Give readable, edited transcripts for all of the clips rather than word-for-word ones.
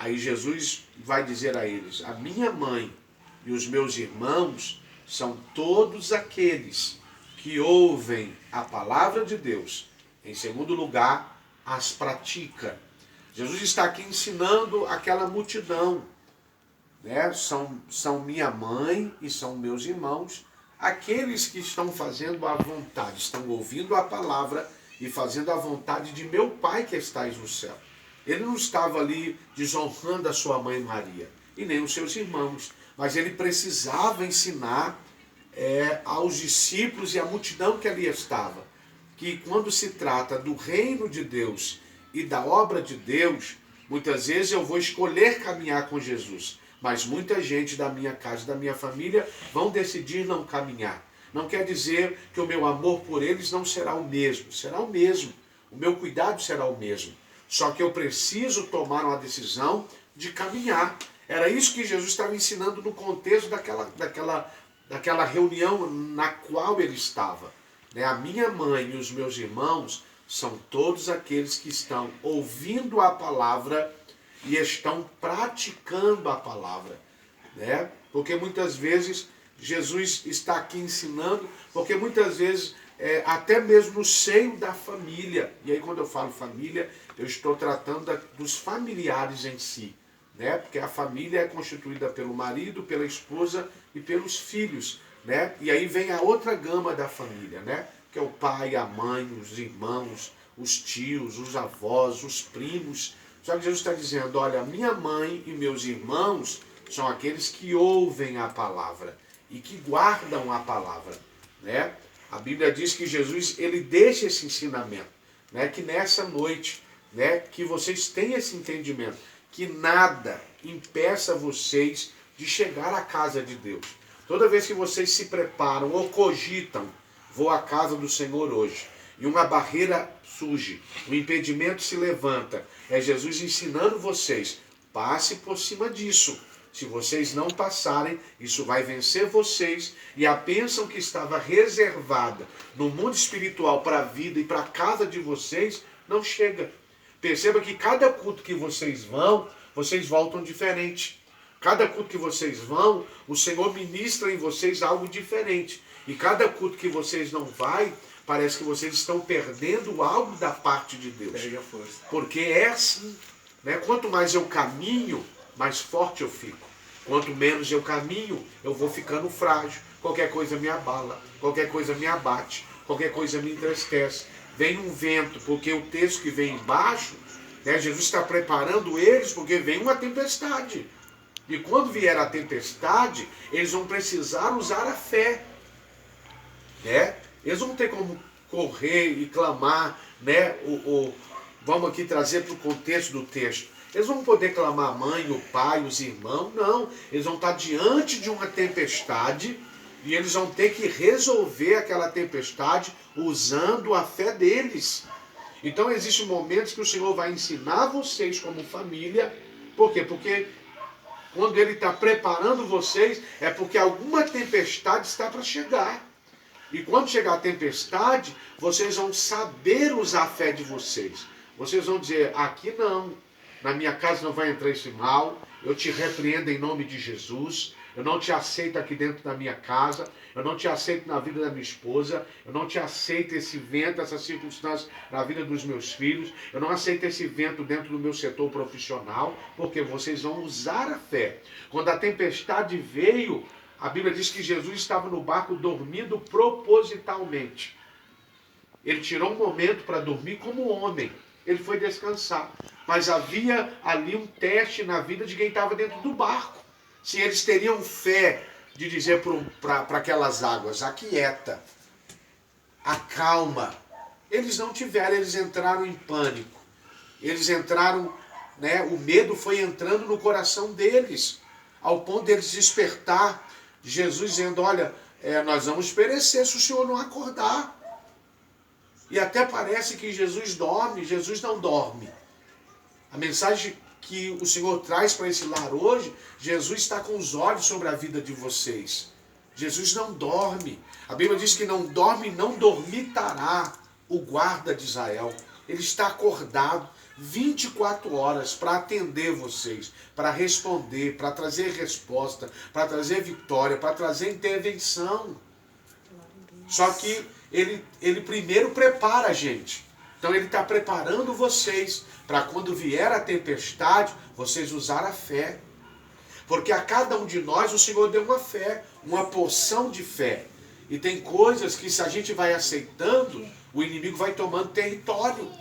Aí Jesus vai dizer a eles: a minha mãe e os meus irmãos são todos aqueles que ouvem a palavra de Deus. Em segundo lugar, as pratica. Jesus está aqui ensinando aquela multidão, né? São minha mãe e são meus irmãos, aqueles que estão fazendo a vontade, estão ouvindo a palavra e fazendo a vontade de meu Pai que estais no céu. Ele não estava ali desonrando a sua mãe Maria e nem os seus irmãos, mas ele precisava ensinar aos discípulos e à multidão que ali estava, que quando se trata do reino de Deus e da obra de Deus, muitas vezes eu vou escolher caminhar com Jesus, mas muita gente da minha casa, da minha família, vão decidir não caminhar. Não quer dizer que o meu amor por eles não será o mesmo, será o mesmo, o meu cuidado será o mesmo, só que eu preciso tomar uma decisão de caminhar. Era isso que Jesus estava ensinando no contexto daquela reunião na qual ele estava. A minha mãe e os meus irmãos são todos aqueles que estão ouvindo a palavra e estão praticando a palavra. Porque muitas vezes Jesus está aqui ensinando, porque muitas vezes até mesmo no seio da família, e aí quando eu falo família, eu estou tratando dos familiares em si, porque a família é constituída pelo marido, pela esposa e pelos filhos, e aí vem a outra gama da família, que é o pai, a mãe, os irmãos, os tios, os avós, os primos. Só que Jesus está dizendo: olha, minha mãe e meus irmãos são aqueles que ouvem a palavra e que guardam a palavra. A Bíblia diz que Jesus ele deixa esse ensinamento, que nessa noite, que vocês tenham esse entendimento, que nada impeça vocês de chegar à casa de Deus. Toda vez que vocês se preparam ou cogitam, vou à casa do Senhor hoje, e uma barreira surge, um impedimento se levanta, é Jesus ensinando vocês: passe por cima disso. Se vocês não passarem, isso vai vencer vocês, e a bênção que estava reservada no mundo espiritual para a vida e para a casa de vocês não chega. Perceba que cada culto que vocês vão, vocês voltam diferente. Cada culto que vocês vão, o Senhor ministra em vocês algo diferente. E cada culto que vocês não vai, parece que vocês estão perdendo algo da parte de Deus. Perde a força. Porque é assim. Quanto mais eu caminho, mais forte eu fico. Quanto menos eu caminho, eu vou ficando frágil. Qualquer coisa me abala, qualquer coisa me abate, qualquer coisa me entristece. Vem um vento, porque o texto que vem embaixo, Jesus está preparando eles porque vem uma tempestade. E quando vier a tempestade, eles vão precisar usar a fé. Eles vão ter como correr e clamar, vamos aqui trazer para o contexto do texto. Eles vão poder clamar a mãe, o pai, os irmãos, não. Eles vão estar diante de uma tempestade e eles vão ter que resolver aquela tempestade usando a fé deles. Então existem momentos que o Senhor vai ensinar vocês como família. Por quê? Porque quando Ele está preparando vocês, é porque alguma tempestade está para chegar. E quando chegar a tempestade, vocês vão saber usar a fé de vocês. Vocês vão dizer: aqui não. Na minha casa não vai entrar esse mal, eu te repreendo em nome de Jesus, eu não te aceito aqui dentro da minha casa, eu não te aceito na vida da minha esposa, eu não te aceito esse vento, essa circunstância na vida dos meus filhos, eu não aceito esse vento dentro do meu setor profissional, porque vocês vão usar a fé. Quando a tempestade veio, a Bíblia diz que Jesus estava no barco dormindo propositalmente. Ele tirou um momento para dormir como homem. Ele foi descansar. Mas havia ali um teste na vida de quem estava dentro do barco. Se eles teriam fé de dizer para aquelas águas: aquieta, acalma. Eles não tiveram, eles entraram em pânico. Eles entraram, o medo foi entrando no coração deles, ao ponto deles despertar. Jesus dizendo: olha, nós vamos perecer se o Senhor não acordar. E até parece que Jesus dorme. Jesus não dorme. A mensagem que o Senhor traz para esse lar hoje: Jesus está com os olhos sobre a vida de vocês. Jesus não dorme. A Bíblia diz que não dorme, não dormitará o guarda de Israel. Ele está acordado, 24 horas para atender vocês, para responder, para trazer resposta, para trazer vitória, para trazer intervenção. Só que ele primeiro prepara a gente. Então ele está preparando vocês para quando vier a tempestade, vocês usar a fé. Porque a cada um de nós o Senhor deu uma fé, uma porção de fé. E tem coisas que se a gente vai aceitando, o inimigo vai tomando território.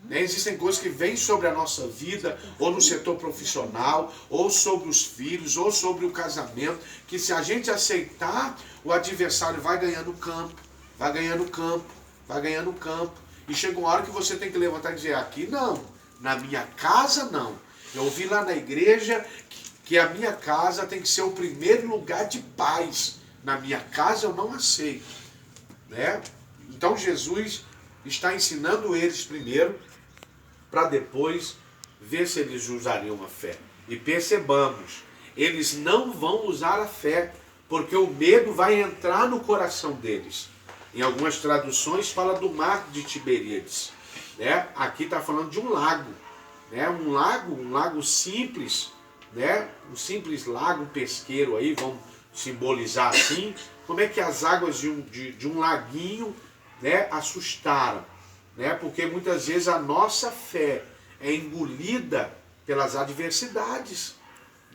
Né? Existem coisas que vêm sobre a nossa vida, ou no setor profissional, ou sobre os filhos, ou sobre o casamento, que se a gente aceitar, o adversário vai ganhando campo, vai ganhando campo, vai ganhando campo. E chega uma hora que você tem que levantar e dizer, aqui não, na minha casa não. Eu ouvi lá na igreja que a minha casa tem que ser o primeiro lugar de paz. Na minha casa eu não aceito. Né? Então Jesus está ensinando eles primeiro, para depois ver se eles usariam a fé. E percebamos, eles não vão usar a fé, porque o medo vai entrar no coração deles. Em algumas traduções fala do mar de Tiberíades. Né? Aqui está falando de um lago. Né? Um lago simples, né? Um simples lago, um pesqueiro aí, vamos simbolizar assim. Como é que as águas de um laguinho, né, assustaram? Né? Porque muitas vezes a nossa fé é engolida pelas adversidades.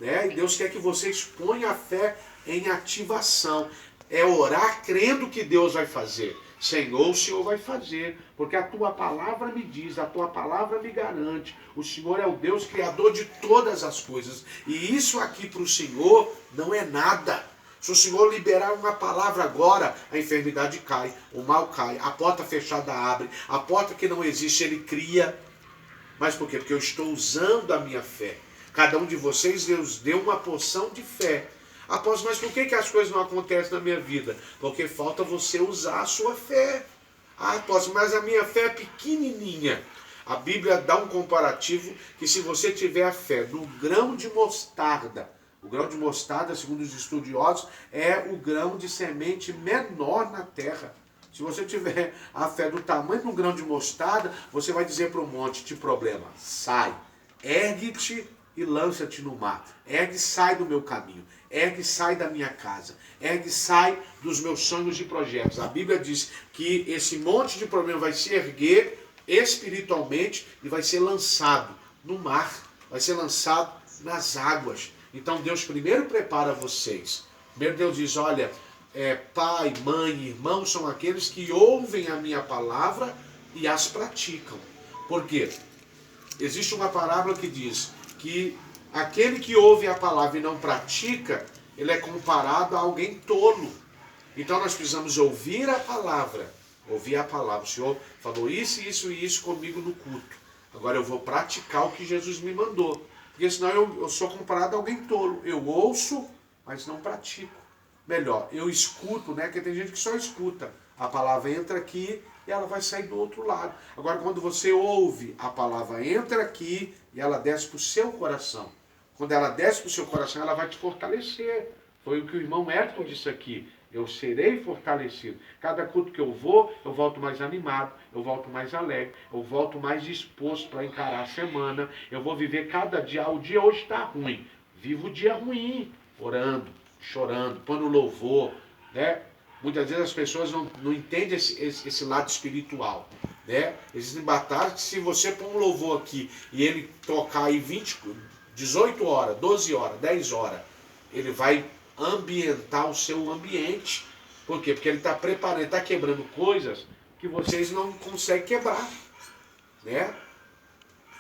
Né? E Deus quer que você exponha a fé em ativação. É orar crendo que Deus vai fazer. Senhor, o Senhor vai fazer, porque a tua palavra me diz, a tua palavra me garante. O Senhor é o Deus criador de todas as coisas. E isso aqui para o Senhor não é nada. Se o Senhor liberar uma palavra agora, a enfermidade cai, o mal cai, a porta fechada abre, a porta que não existe ele cria. Mas por quê? Porque eu estou usando a minha fé. Cada um de vocês, Deus deu uma porção de fé. Apóstolo, mas por que as coisas não acontecem na minha vida? Porque falta você usar a sua fé. Ah, apóstolo, mas a minha fé é pequenininha. A Bíblia dá um comparativo que se você tiver a fé do grão de mostarda, o grão de mostarda, segundo os estudiosos, é o grão de semente menor na terra. Se você tiver a fé do tamanho de um grão de mostarda, você vai dizer para o monte de problema, sai, ergue-te e lança-te no mar. Ergue, sai do meu caminho. Ergue, sai da minha casa. Ergue, sai dos meus sonhos e projetos. A Bíblia diz que esse monte de problema vai se erguer espiritualmente e vai ser lançado no mar. Vai ser lançado nas águas. Então Deus primeiro prepara vocês. Primeiro Deus diz, olha, pai, mãe, irmão são aqueles que ouvem a minha palavra e as praticam. Por quê? Existe uma parábola que diz que aquele que ouve a palavra e não pratica, ele é comparado a alguém tolo. Então nós precisamos ouvir a palavra. Ouvir a palavra. O Senhor falou isso, isso e isso comigo no culto. Agora eu vou praticar o que Jesus me mandou. Porque senão eu sou comparado a alguém tolo. Eu ouço, mas não pratico. Melhor, eu escuto, né? Porque tem gente que só escuta. A palavra entra aqui e ela vai sair do outro lado. Agora, quando você ouve, a palavra entra aqui e ela desce para o seu coração. Quando ela desce para o seu coração, ela vai te fortalecer. Foi o que o irmão Edson disse aqui. Eu serei fortalecido. Cada culto que eu volto mais animado, eu volto mais alegre, eu volto mais disposto para encarar a semana. Eu vou viver cada dia. O dia hoje está ruim. Vivo o dia ruim, orando, chorando, pondo louvor, né? Muitas vezes as pessoas não entendem esse lado espiritual. Né? Existem batalhas que se você pôr um louvor aqui e ele tocar aí 18 horas, 12 horas, 10 horas, ele vai ambientar o seu ambiente. Por quê? Porque ele está preparando, está quebrando coisas que vocês não conseguem quebrar. Né?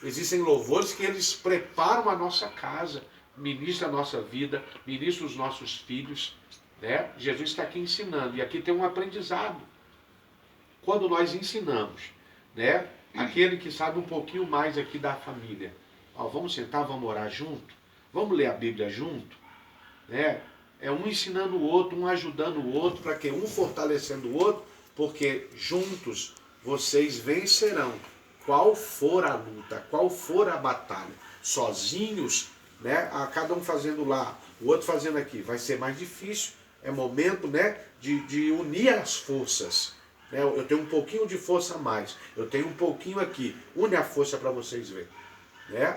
Existem louvores que eles preparam a nossa casa, ministram a nossa vida, ministram os nossos filhos. Né? Jesus está aqui ensinando, e aqui tem um aprendizado. Quando nós ensinamos, né? Aquele que sabe um pouquinho mais aqui da família, ó, vamos sentar, vamos orar junto, vamos ler a Bíblia junto, né? É um ensinando o outro, um ajudando o outro, para que um fortalecendo o outro, porque juntos vocês vencerão, qual for a luta, qual for a batalha. Sozinhos, né? Cada um fazendo lá, o outro fazendo aqui, vai ser mais difícil. É momento, né, de unir as forças. né? Eu tenho um pouquinho de força a mais, eu tenho um pouquinho aqui. Une a força para vocês verem, né?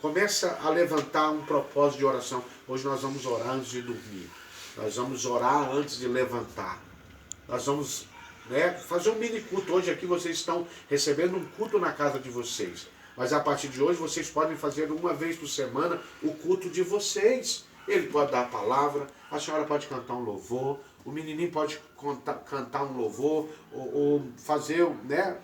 Começa a levantar um propósito de oração. Hoje nós vamos orar antes de dormir. Nós vamos orar antes de levantar. Nós vamos, né, fazer um mini culto. Hoje aqui vocês estão recebendo um culto na casa de vocês. Mas a partir de hoje vocês podem fazer uma vez por semana o culto de vocês. Ele pode dar a palavra, a senhora pode cantar um louvor, o menininho pode cantar um louvor, ou fazer, né,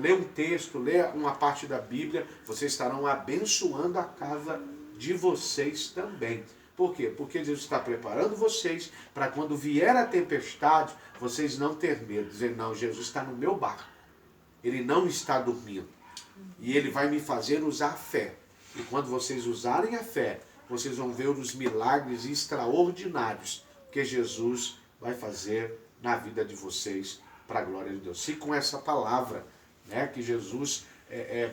ler um texto, ler uma parte da Bíblia. Vocês estarão abençoando a casa de vocês também. Por quê? Porque Deus está preparando vocês para quando vier a tempestade, vocês não ter medo. Dizer, não, Jesus está no meu barco. Ele não está dormindo. E Ele vai me fazer usar a fé. E quando vocês usarem a fé, vocês vão ver os milagres extraordinários que Jesus vai fazer na vida de vocês, para a glória de Deus. Se com essa palavra, né, que Jesus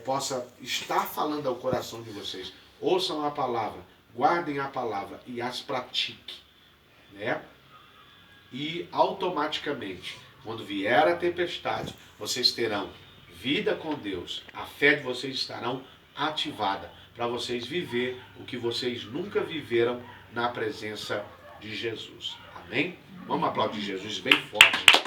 possa estar falando ao coração de vocês, ouçam a palavra, guardem a palavra e as pratiquem, né? E automaticamente, quando vier a tempestade, vocês terão vida com Deus, a fé de vocês estarão ativada para vocês viver o que vocês nunca viveram na presença de Jesus. Amém? Vamos aplaudir Jesus bem forte.